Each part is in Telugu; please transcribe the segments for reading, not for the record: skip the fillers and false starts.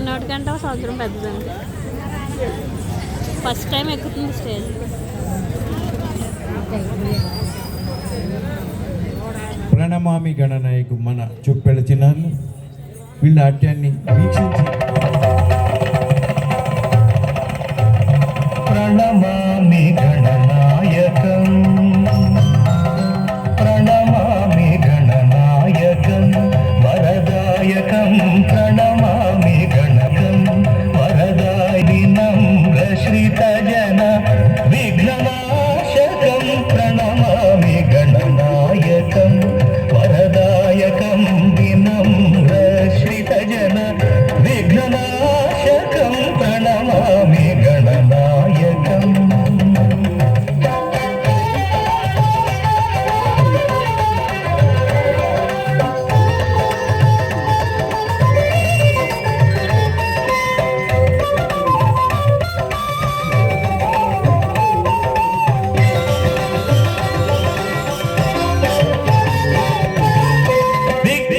చిన్నోటికంటే ఒక సంవత్సరం పెద్దదండి. ఫస్ట్ టైం ఎక్కుతుంది స్టేజ్. ప్రణమామి గణనాయకు మన చూపెళ్ళ చిన్నారులు వీళ్ళ నాట్యాన్ని వీక్షించి ప్రణమామి గణనాయకం ప్రణమామి గణనాయకం వరదాయకం ప్రణమామి గణకం వరదాయి నమ్ర శ్రిత జన విఘ్ననాశకం ప్రణమామి గణనాయకం వరదాయకం వినమ్ర శ్రిత జన విఘ్ననాశకం ప్రణమామి గణనాయకం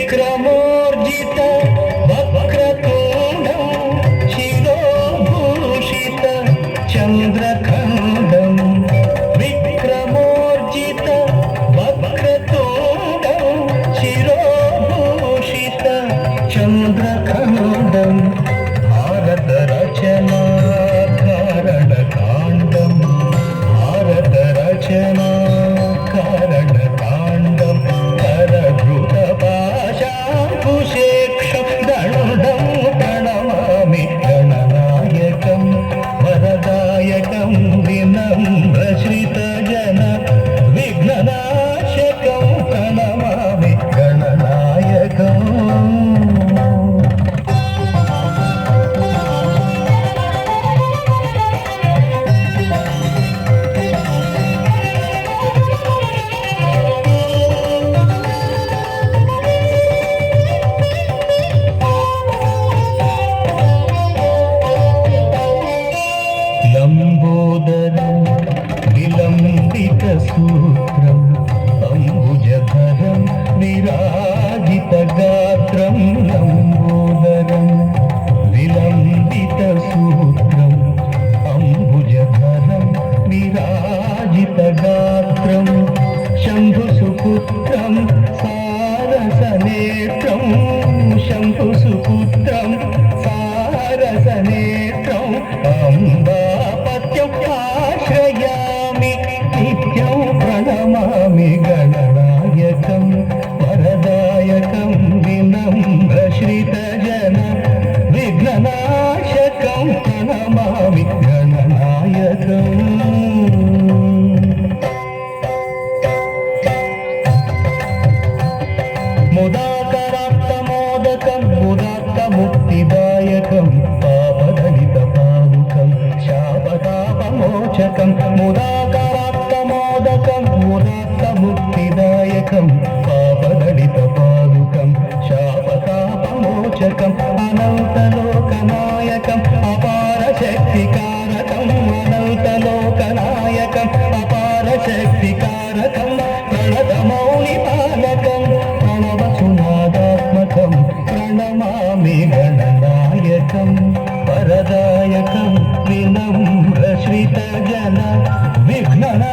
విక్రమోర్జిత వక్రతుండం శిరోభూషిత చంద్రఖండం విక్రమోర్జిత వక్రతుండం శిరోభూషిత చంద్రఖండం భారత రచనా కారణకాండం భారత రచనా కారణకాండం కరధృత పాశాంకుశేక్షం దండం ప్రణమామి గణనాయకం వరదాయకం వినమ్ర శ్రిత జన విఘ్ననాశకం ప్రణమామి గణనాయకం లంబోదరం విలంబిత సూత్రం అంబుజధరం విరాజిత గాత్రం లంబోదరం విలంబిత సూత్రం అంబుజధరం విరాజిత గాత్రం శంభుసుపుత్రం సారసనేత్రం శంభుసుపుత్రం సారసనేత్రం అంబాపత్యం ఆశ్రయామి నిత్యం ప్రణమామి గణనాయకం వరదాయకం వినమ్ర శ్రిత జన విఘ్ననాశకం ప్రణమామి గణనాయకం ముదాకరాప్తమోదకం ముదాత్తముక్తిదాయకం పాపదలిత పాదుకం శాపతాపమోచకం ముదాకరాప్తమోదకం ముదాత్తముక్తిదాయకం పాపదలిత పాదుకం శాపతాపమోచకం అనంతలోకనాయకం అపార శక్తికారకం అనంతలోకనాయకం అపార శక్తికారకం ప్రణతమౌనిపాలకం ప్రణవసునాదాత్మకం ప్రణమామి గణనాయకం వరదాయకం వినమ్ర శ్రిత జన విఘ్ననా